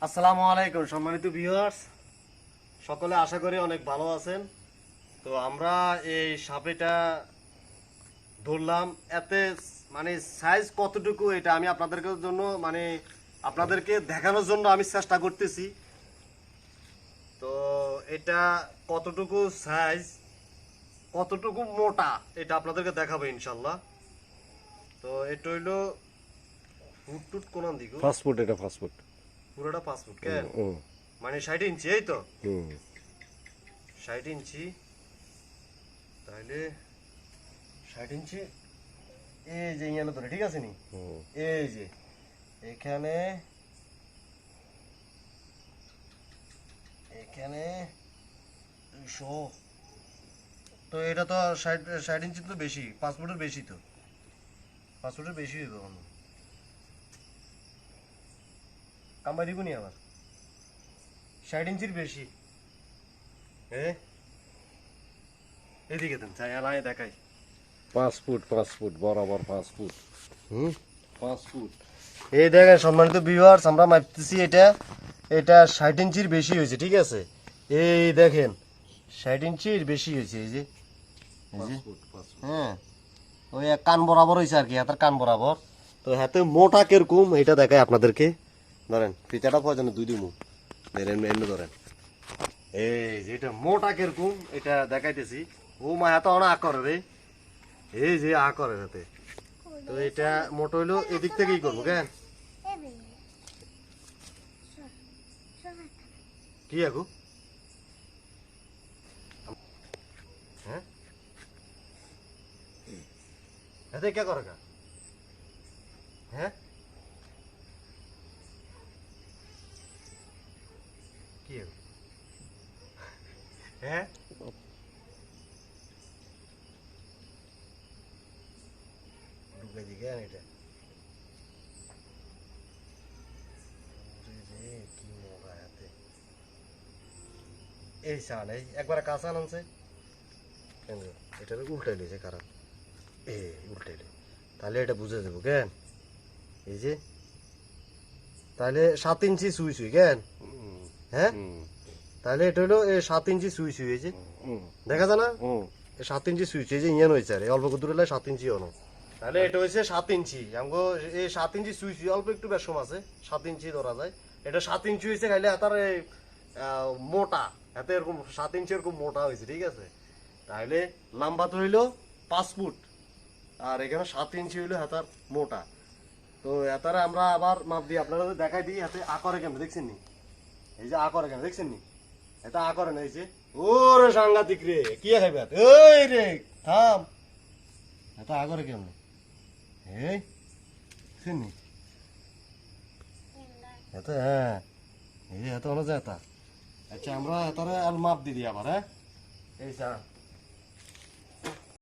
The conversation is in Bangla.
আসসালামু আলাইকুম সম্মানিত ভিউয়ার্স, সকলে আশা করি অনেক ভালো আছেন। তো আমরা এই সাপেটা ধরলাম, এতে মানে সাইজ কতটুকু এটা আমি আপনাদেরকে জন্য আপনাদেরকে দেখানোর জন্য আমি চেষ্টা করতেছি। তো এটা কতটুকু সাইজ, কতটুকু মোটা এটা আপনাদেরকে দেখাবো ইনশাল্লাহ। তো এটা হইলো ফুট টুট কোন দিকে ফাস্টফুড, এটা ফাস্টফুড। পুরোটা 5 ফুট কেন, হুম মানে 60 ইঞ্চি, এই তো হুম 60 ইঞ্চি। তাহলে 60 ইঞ্চি এই যে ইয়ানো ধরে, ঠিক আছে নি? হুম এই যে এখানে এখানে 200। তো এটা তো 60 ইঞ্চি তো বেশি, 5 ফুটের বেশি, তো 5 ফুটের বেশি হইবে কোনো কামাই দিব নি আবার 60 ইঞ্চির বেশি। হ্যাঁ, এদিকে দেন, চাই আলাই দেখাই। 5 ফুট বরাবর 5 ফুট। হুম, 5 ফুট। এই দেখেন সম্মানিত ভিউয়ার্স, আমরা মাপতেছি এটা এটা 60 ইঞ্চির বেশি হয়েছে, ঠিক আছে? এই দেখেন 60 ইঞ্চির বেশি হয়েছে, এই যে হ্যাঁ, ওই এক কান বরাবর হয়েছে আর কি, হাতের কান বরাবর। তো হাতে মোটা কিরকম এটা দেখায় আপনাদেরকে। ধরেন পিতাটা প্রয়োজন দুই দিমু, এমনি ধরেন। এই যে এটা মোটা কিরকম এটা দেখাইতেছি। ও মা এত অনেক করে রে, এই যে করে হাতে। তো এটা মোটা হইলো এদিক থেকেই করবো কেন, কি আগু? হ্যাঁ, এতে কে করে কা? হ্যাঁ, কি আগু? হ্যাঁ, ঢুকে দিকে এটা। ওরে রে, কি মোটা হাতে। এই সান এই একবার কাঁচা আনছে, এটা উল্টাই লইছে খারাপ। উল্টাইলে তাহলে এটা বুঝে দেবো কেন, এই যে তাহলে 7 ইঞ্চি সুই সুই কেন। হ্যাঁ, তাহলে এটা হলো 7 ইঞ্চি সুই সুই, এই যে দেখা যায় না, 7 ইঞ্চি সুই সুই, এই যে ইয়ান হয়েছে আর অল্প দূর হলে 7 ইঞ্চি অন। তাহলে এটা হয়েছে 7 ইঞ্চি। আমগো এই 7 ইঞ্চি সুই সুই অল্প একটু বেশম আছে, 7 ইঞ্চি ধরা যায়। এটা 7 ইঞ্চি হয়েছে, খাইলে হাতার মোটা হাতে এরকম 7 ইঞ্চি এরকম মোটা হয়েছে, ঠিক আছে? তাহলে লম্বা তো হইলো 5 ফুট, আর এখানে 7 ইঞ্চি হইলো হাতার মোটা। তো এতারে আমরা আবার মাপ দিয়ে আপনারা দেখাই দিই। হাতে আকরে কেন দেখছেন নি, এই যে আকরে কেন দেখছেন নি, এটা আকরে না, এই যে ওরে সাংঘাতিক রে, কি খাইবে হাতে, ওই রে থাম, এটা আকরে কেমন, এই দেখছেন নি এটা, হ্যাঁ এই যে এত হলো যে এটা। আচ্ছা আমরা এতারে আর মাপ দিয়ে দিই আবার, হ্যাঁ এই